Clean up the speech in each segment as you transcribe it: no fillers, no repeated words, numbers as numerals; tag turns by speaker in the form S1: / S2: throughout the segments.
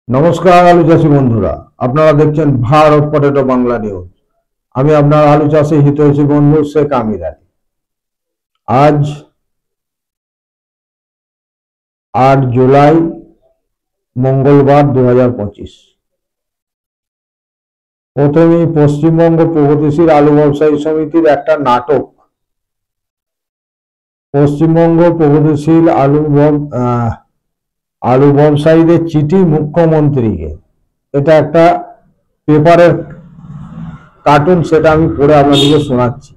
S1: নমস্কার আলু চাষী বন্ধুরা, আপনারা দেখছেন ভারত পটেটো বাংলা নিউজ। আমি আপনার আলু চাষী হিতৈষী বন্ধু শেখ আমির আলী। আজ 8 জুলাই মঙ্গলবার 2025। প্রথমেই পশ্চিমবঙ্গ প্রগতিশীল আলু ব্যবসায়ী সমিতির একটা নাটক। পশ্চিমবঙ্গ প্রগতিশীল আলু ব্যবসায়ীদের চিঠি মুখ্যমন্ত্রীকে, এটা একটা পেপারের কার্টুন, সেটা আমি পড়ে আপনাদেরকে শোনাচ্ছি।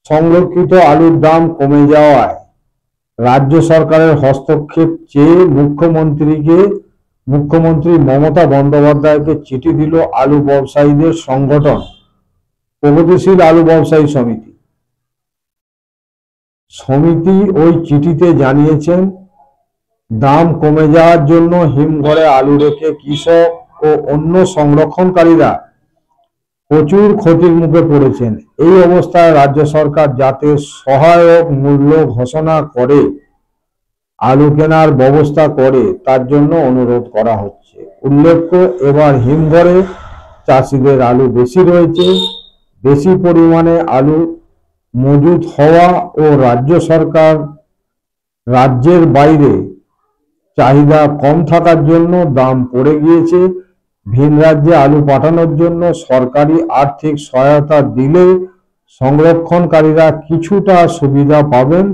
S1: সংরক্ষিত আলুর দাম কমে যাওয়ায় রাজ্য সরকারের হস্তক্ষেপ চেয়ে মুখ্যমন্ত্রী মমতা বন্দ্যোপাধ্যায়কে চিঠি দিল আলু ব্যবসায়ীদের সংগঠন প্রগতিশীল আলু ব্যবসায়ী সমিতি। ওই চিঠিতে জানিয়েছেন, দাম কমে যাওয়ার জন্য হিমঘরে আলু রেখে কৃষক ও অন্য সংরক্ষণকারীরা প্রচুর ক্ষতির মুখে পড়েছেন। এই অবস্থায় রাজ্য সরকার যাতে সহায়ক মূল্য ঘোষণা করে আলু কেনার ব্যবস্থা করে, তার জন্য অনুরোধ করা হচ্ছে। উল্লেখ্য, এবার হিমঘরে চাষিদের আলু বেশি রয়েছে। বেশি পরিমাণে আলু মজুত হওয়া ও রাজ্যের বাইরে চাহিদা কম থাকার জন্য দাম পড়ে গিয়েছে। ভিন রাজ্যে আলু পাঠানোর জন্য সরকারি আর্থিক সহায়তা দিলে সংরক্ষণকারীরা কিছুটা সুবিধা পাবেন।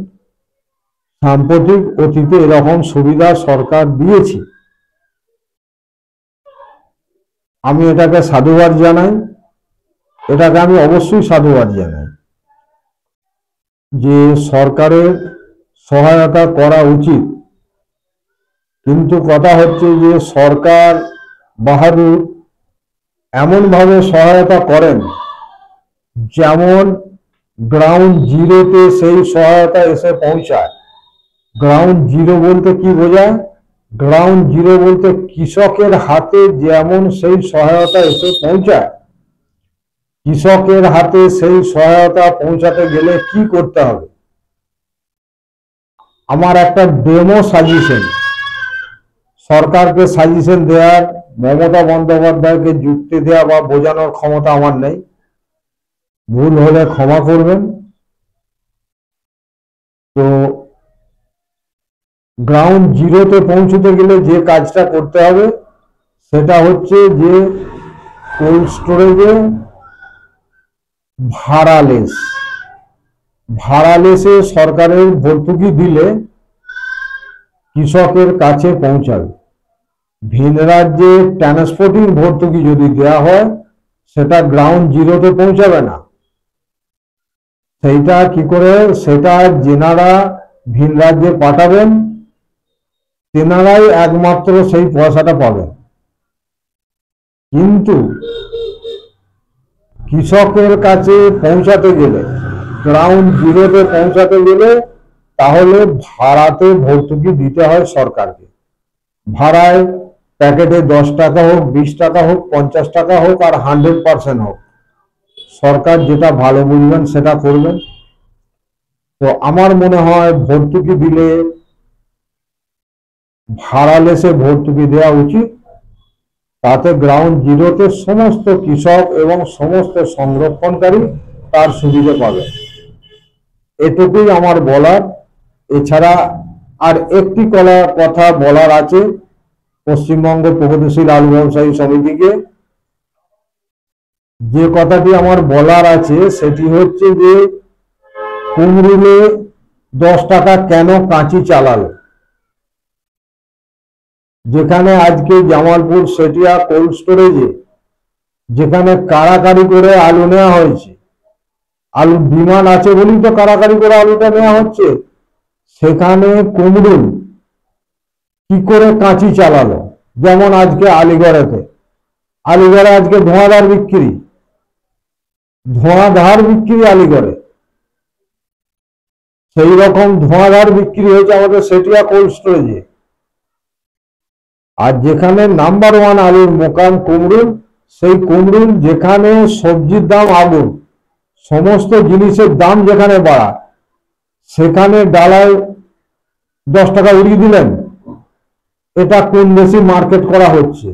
S1: সাম্প্রতিক অতীতে এরকম সুবিধা সরকার দিয়েছে। আমি এটাকে সাধুবাদ জানাই, আমি অবশ্যই সাধুবাদ জানাই যে সরকারের সহায়তা করা উচিত। কিন্তু কথা হচ্ছে যে সরকার বাহাদুর এমনভাবে সহায়তা করেন যেমন গ্রাউন্ড জিরোতে সেই সহায়তা এসে পৌঁছায়। গ্রাউন্ড জিরো বলতে কি বোঝায়? গ্রাউন্ড জিরো বলতে কৃষকের হাতে যেমন সেই সহায়তা এসে পৌঁছায়। কৃষকের হাতে সেই সহায়তা পৌঁছাতে গেলে কি করতে হবে? আমার একটা ডেমো সাজেশন, সরকারকে সাজেশন দেওয়ার, মমতা বন্দ্যোপাধ্যায়কে যুক্তি দেওয়া বা বোঝানোর ক্ষমতা আমার নেই, ভুল হলে ক্ষমা করবেন। তো গ্রাউন্ড জিরোতে পৌঁছতে গেলে যে কাজটা করতে হবে সেটা হচ্ছে যে কোল্ড স্টোরেজে ভাড়ালেসে সরকারের ভর্তুকি দিলে কৃষকের কাছে পৌঁছাবে। ভিন রাজ্যে ট্রান্সপোর্টিং ভর্তুকি যদি দেওয়া হয় সেটা গ্রাউন্ড জিরোতে পৌঁছাবে না। সেইটা কি করে? সেটা যেনারা ভিন রাজ্যে পাঠাবেন তেনারাই একমাত্র সেই পয়সাটা পাবেন। কিন্তু কৃষকের কাছে পৌঁছাতে গেলে, গ্রাউন্ড জিরোতে পৌঁছাতে গেলে তাহলে ভাড়াতে ভর্তুকি দিতে হয় সরকারকে। ভাড়ায় প্যাকেটে 10 টাকা হোক, 20 টাকা হোক, 50 টাকা হোক, আর 100% হোক, সরকার যেটা ভালো বুঝবেন সেটা করবেন। তো আমার মনে হয় ভর্তুকি দিলে ভাড়ালেসে ভর্তুকি দেওয়া উচিত। তাতে গ্রাউন্ড জিরোতে সমস্ত কৃষক এবং সমস্ত সংরক্ষণকারী তার সুবিধা পাবে। এটুকুই আমার বলার। এছাড়া আর একটি কথা বলার আছে পশ্চিমবঙ্গ প্রগতিশীল আলু ব্যবসায়ী সমিতিকে। যে কথাটি আমার বলার আছে সেটি হচ্ছে যে কুমরুলে 10 টাকা কেন কাঁচি চালালো? যেখানে আজকে জামালপুর সেটিয়া কোল্ড স্টোরেজে যেখানে কারাকারি করে আলু নেওয়া হয়েছে, আলুর ডিমান্ড আছে বলেই তো কারাকারি করে আলুটা নেওয়া হচ্ছে, সেখানে কুমরুল কি করে কাঁচি চালালো? যেমন আজকে আলিগড়ে আজকে ধোঁয়াধার বিক্রি আলিগড়ে, সেই রকম ধোঁয়াধার বিক্রি হয়েছে আমাদের সেটিয়া কোল্ড স্টোরেজে। আর যেখানে নাম্বার 1 আলুর মোকাম কুমরুল, সেই কুমরুল যেখানে সবজির দাম আগুন, সমস্ত জিনিসের দাম যেখানে বাড়া, সেখানে ডালায় 10 টাকা উড়িয়ে দিলেন। এটা কোন বেশি মার্কেট করা হচ্ছে।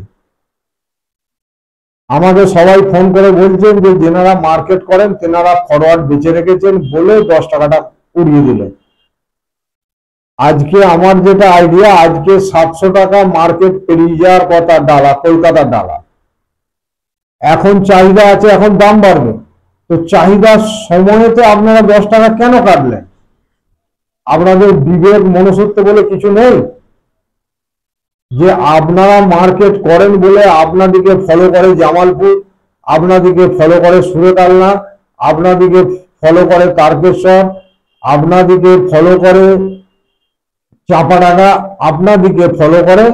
S1: আমাদের সবাই ফোন করে বলছেন যে যেনারা মার্কেট করেন তেনারা ফরওয়ার্ড বেঁচে রেখেছেন বলে 10 টাকাটা উড়িয়ে দিলেন। আজকে আমার যেটা আইডিয়া, আজকে 700 টাকা মার্কেট পেরিয়ে যাওয়ার কথা ডালা, কলকাতার ডালা। এখন চাহিদা আছে, এখন দাম বাড়বে। তো চাহিদার সময়তে আপনারা 10 টাকা কেন কাটলেন? আপনাদের বিবেক মনুষ্যত্ব বলে কিছু নেই? যে আপনারা মার্কেট করেন বলে আপনাদিকে ফলো করে জামালপুর, আপনাদিকে ফলো করে সুরেকালনা, আপনাদিকে ফলো করে তারকেশ্বর, আপনাদিকে ফলো করে চাপাডাঙ্গা, আপনাদিকে ফলো করে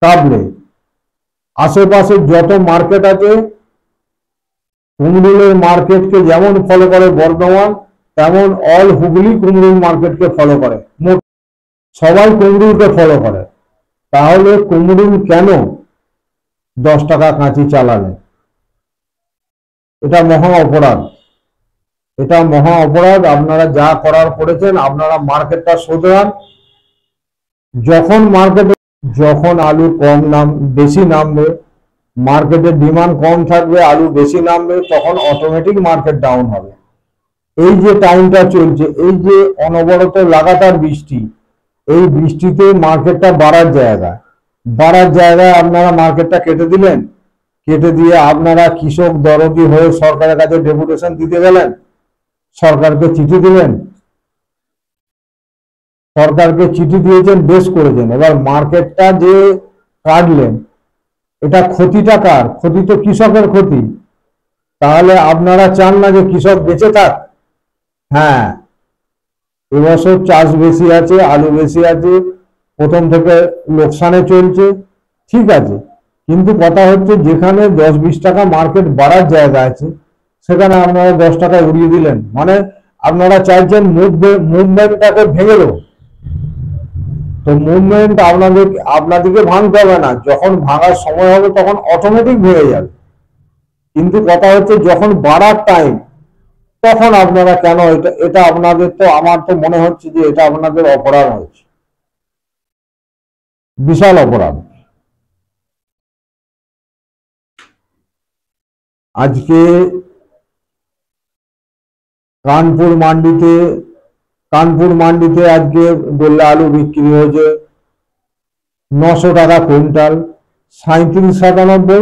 S1: কাবলে। আশেপাশে যত মার্কেট আছে, কুমরুলের মার্কেটকে যেমন ফলো করে বর্ধমান, তেমন অল হুগলি কুমরুল মার্কেটকে ফলো করে। সবাই কুমরুলকে ফলো করে। তাহলে কুমরুল কেন 10 টাকা কাঁচি চালালেন? এটা মহা অপরাধ। এটা মহা অপরাধ। আপনারা যা করার করেছেন, আপনারা মার্কেটটা শোধরান। যখন আলু বেশি নামবে, মার্কেটের ডিমান্ড কম থাকবে, আলু বেশি নামবে, তখন অটোমেটিক মার্কেট ডাউন হবে। এই যে টাইমটা চলছে, এই যে অনবরত লাগাতার বৃষ্টি, এই বৃষ্টিতে মার্কেটটা বাড়ার জায়গায় আপনারা মার্কেটটা কেটে দিলেন। কেটে দিয়ে আপনারা কৃষক দরদি হয়ে সরকারের কাছে ডেপুটেশন দিতে গেলেন, সরকারকে চিঠি দিলেন, সরকারকে চিঠি দিয়েছেন, বেশ করেছেন। এবার মার্কেটটা যে কাটলেন, এটা ক্ষতিটা কার? ক্ষতি তো কৃষকের ক্ষতি। তাহলে আপনারা চান না যে কৃষক বেঁচে থাক? হ্যাঁ, এবছর চাষ বেশি আছে, আলু বেশি আছে, প্রথম থেকে লোকসানে চলছে, ঠিক আছে। কিন্তু কথা হচ্ছে যেখানে 10-20 টাকা মার্কেট বাড়ার জায়গা আছে, সেখানে আপনারা 10 টাকা উড়িয়ে দিলেন। মানে আপনারা চাইছেন মুভমেন্টটাকে ভেঙে দেবো। তো মুভমেন্ট আপনাদেরকে ভাঙতে হবে না, যখন ভাঙার সময় হবে তখন অটোমেটিক ভেঙে যাবে। কিন্তু কথা হচ্ছে যখন বাড়ার টাইম, তখন আপনারা কেন এটা আপনাদের, তো আমার তো মনে হচ্ছে যে এটা আপনাদের অপরাধ হয়েছে, বিশাল অপরাধ। আজকে কানপুর মান্ডিতে আজকে গোল্লা আলু বিক্রি হয়েছে 900 টাকা কুইন্টাল, 3797,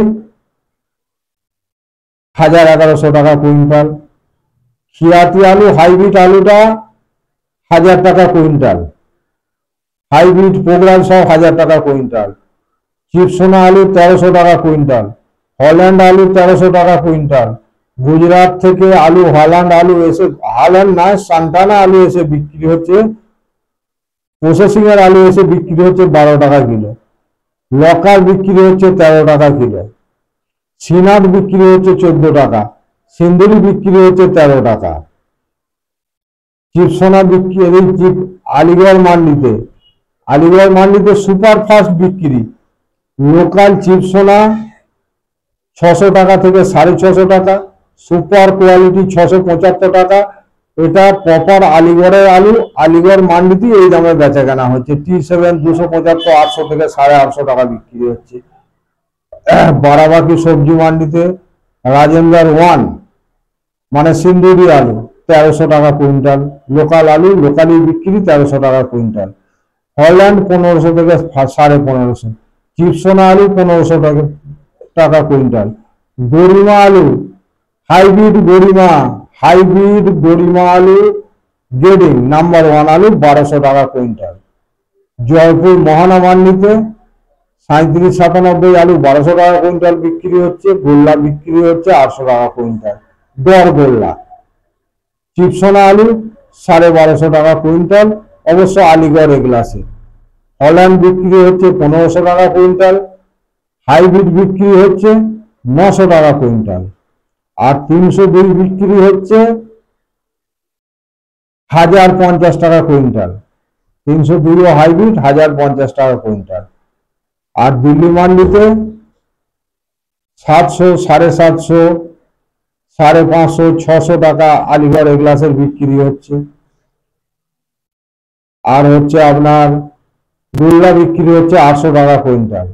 S1: 1100 টাকা কুইন্টাল। খিয়াতি আলু, হাইব্রিড আলুটা 1000 টাকা কুইন্টাল, হাইব্রিড প্রোগ্রাম সব 1000 টাকা কুইন্টাল। চিপসোনা আলু 1300 টাকা কুইন্টাল, হল্যান্ড আলু 1300 টাকা কুইন্টাল। গুজরাট থেকে হাল্যান্ড নয়, সান্টানা আলু এসে বিক্রি হচ্ছে, প্রসেসিং এর আলু এসে বিক্রি হচ্ছে 12 টাকা কিলো, লকার বিক্রি হচ্ছে 13 টাকা কিলো, সিনাদ বিক্রি হচ্ছে 14 টাকা, সিন্দুরি বিক্রি হচ্ছে 13 টাকা। চিপসোনা বিক্রি আলিগড় মান্ডিতে সুপার ফাস্ট বিক্রি। লোকাল চিপসোনা 600 টাকা থেকে 650 টাকা, সুপার কোয়ালিটি 675 টাকা। এটা প্রপার আলিগড়ের আলু, আলিগড় মান্ডিতে এই দামে বেচা কেনা হচ্ছে। T7 275, 800 থেকে 850 টাকা বিক্রি হচ্ছে। বারাবাকি সবজি মান্ডিতে রাজেন্দ্র 1 মানে সিন্দুরি আলু 1300 টাকা কুইন্টাল, লোকাল আলু লোকালি বিক্রি 1300 টাকা কুইন্টাল। হল্যান্ড 1500 থেকে 1550, চিপসোনা আলু 1500 টাকা কুইন্টাল। গরিমা আলু, হাইব্রিড গরিমা আলু গ্রেডিং নাম্বার 1 আলু 1200 টাকা কুইন্টাল। জয়পুর মহানা মান্ডিতে 3797 আলু 1200 টাকা কুইন্টাল বিক্রি হচ্ছে। গোল্লা বিক্রি হচ্ছে 800 টাকা কুইন্টাল, দর গোল্লা। চিপসোনা আলু 1250 টাকা কুইন্টাল, অবশ্য আলিগড় এগুলাসে। হল্যান্ড বিক্রি হচ্ছে 1500 টাকা কুইন্টাল, হাইব্রিড বিক্রি হচ্ছে 900 টাকা কুইন্টাল, আর 302 বিক্রি হচ্ছে 1050 টাকা কুইন্টাল। 302 হাইব্রিড 1050 টাকা কুইন্টাল। আর দিল্লি মান্ডিতে 700, 750, 550, 600 টাকা আলিগড় এগুলাসের বিক্রি হচ্ছে। আর হচ্ছে আপনার গোল্লা বিক্রি হচ্ছে 800 টাকা কুইন্টাল।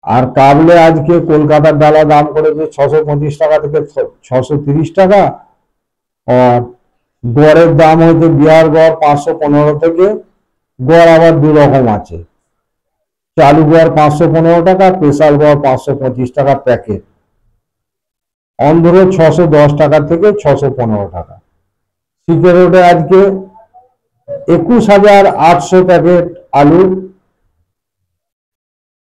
S1: আর কাবলে আজকে কলকাতার ডালা দাম করেছে 625 টাকা থেকে 630 টাকা। আর গড়ের দাম হচ্ছে বিহার গড় 515 থেকে, গড় আবার দু রকম আছে, চালু গড় 515 টাকা, স্পেশাল গড় 525 টাকা প্যাকেট। অন্ধ্র 610 টাকা থেকে 615 টাকা। সিকে রোডে আজকে 21,800 প্যাকেট আলু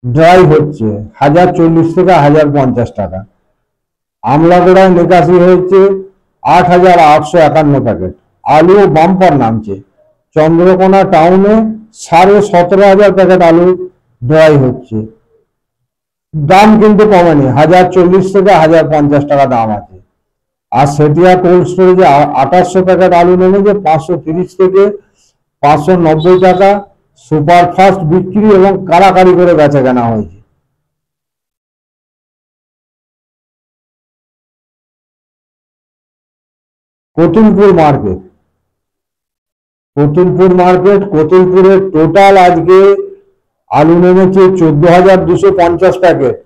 S1: ড্রাই হচ্ছে 1040 থেকে 1050 টাকা। আমলাগোড়ায় নিকাশি হয়েছে 8,851 প্যাকেট। আলু বাম্পার নামছে। চন্দ্রকোনা টাউনে 17,500 প্যাকেট আলু ড্রাই হচ্ছে। দাম কিন্তু কমেনি, 1040 থেকে 1050 টাকা দাম আছে। আর সেটিয়া কোল্ড স্টোরেজে 2800 প্যাকেট আলু নেমেছে 530 থেকে 590 টাকা। সুপারফাস্ট বিক্রি এবং কারাকারি করে বেচা কেনা হয়েছে। কতুলপুর মার্কেট, কতুলপুরের টোটাল আজকে আলু নেমেছে 14,250 প্যাকেট।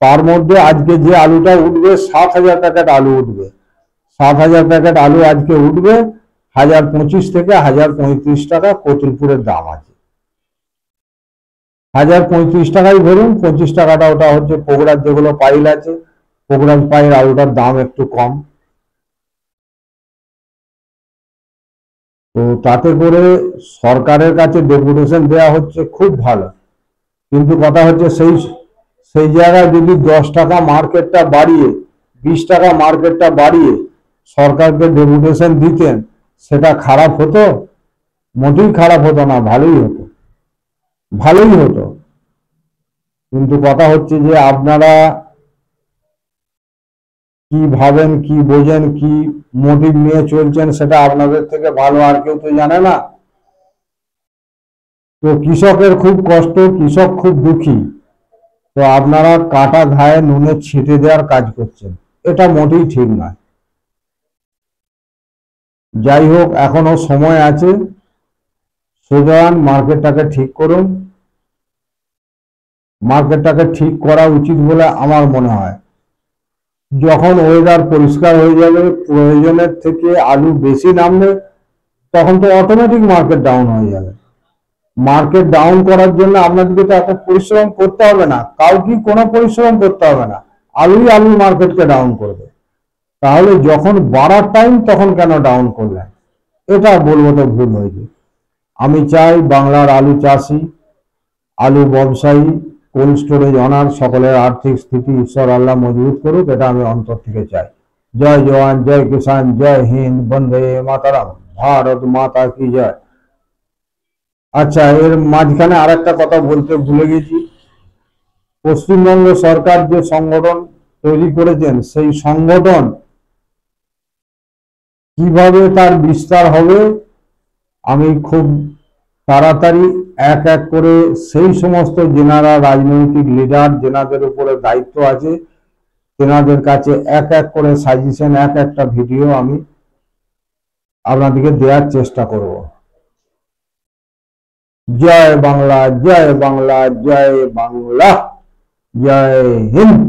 S1: তার মধ্যে আজকে যে আলুটা উঠবে 7,000 প্যাকেট আলু উঠবে। 7,000 প্যাকেট আলু আজকে উঠবে 1,025 থেকে 1,035 টাকা কতুলপুরের দাম আছে। 1,035 টাকাই ধরুন, 25 টাকাটা ওটা হচ্ছে পোগড়ার যেগুলো পাইল আছে, পোগড়ার পাইল আলুটার দাম একটু কম। তো তাতে করে সরকারের কাছে ডেপুটেশন দেওয়া হচ্ছে, খুব ভালো। কিন্তু কথা হচ্ছে সেই জায়গায় যদি 10 টাকা মার্কেটটা বাড়িয়ে, 20 টাকা মার্কেটটা বাড়িয়ে সরকারকে ডেপুটেশন দিতেন, সেটা খারাপ হতো? মোটেই খারাপ হতো না, ভালোই হতো, ভালোই হতো। কিন্তু কথা হচ্ছে যে আপনারা কি ভাবেন, কি বোঝেন, কি মোটিভ নিয়ে চলছেন, সেটা আপনাদের থেকে ভালো আর কেউ তো জানে না। তো কৃষকের খুব কষ্ট, কৃষক খুব দুঃখী। তো আপনারা কাটা ঘায়ে নুনে ছিটে দেওয়ার কাজ করছেন, এটা মোটেই ঠিক নয়। যাই হোক, এখনো সময় আছে, সুতরাং মার্কেটটাকে ঠিক করুন। মার্কেটটাকে ঠিক করা উচিত বলে আমার মনে হয়। যখন ওয়েদার পরিষ্কার হয়ে যাবে, প্রয়োজনের থেকে আলু বেশি নামবে, তখন তো অটোমেটিক মার্কেট ডাউন হয়ে যাবে। মার্কেট ডাউন করার জন্য আপনাদেরকে তো এত পরিশ্রম করতে হবে না, কাউকে কোনো পরিশ্রম করতে হবে না, আলু মার্কেটকে ডাউন করবে। তাহলে যখন বাড়ার টাইম তখন কেন ডাউন করলেন? এটা বলবো তো ভুল হয়েছে। আমি চাই বাংলার আলু চাষি, আলু ব্যবসায়ী, কোল্ড স্টোরেজ অনার সকলের আর্থিক স্থিতি ঈশ্বর আল্লাহ মজবুত করুক, এটা আমি অন্তর থেকে চাই। জয় জওয়ান, জয় কিষান, জয় হিন্দ, বন্দে মাতারাম, ভারত মাতা কি জয়। আচ্ছা, এর মাঝখানে আরেকটা কথা বলতে ভুলে গেছি। পশ্চিমবঙ্গ সরকার যে সংগঠন তৈরি করেছেন, সেই সংগঠন কিভাবে তার বিস্তার হবে, আমি খুব তাড়াতাড়ি এক এক করে সেই সমস্ত যেনারা রাজনৈতিক লিডার, যেনাদের উপরে দায়িত্ব আছে, তেনাদের কাছে এক এক করে সাজেশন, এক একটা ভিডিও আমি আপনাদেরকে দেওয়ার চেষ্টা করব। জয় বাংলা, জয় বাংলা, জয় বাংলা, জয় হিন্দ।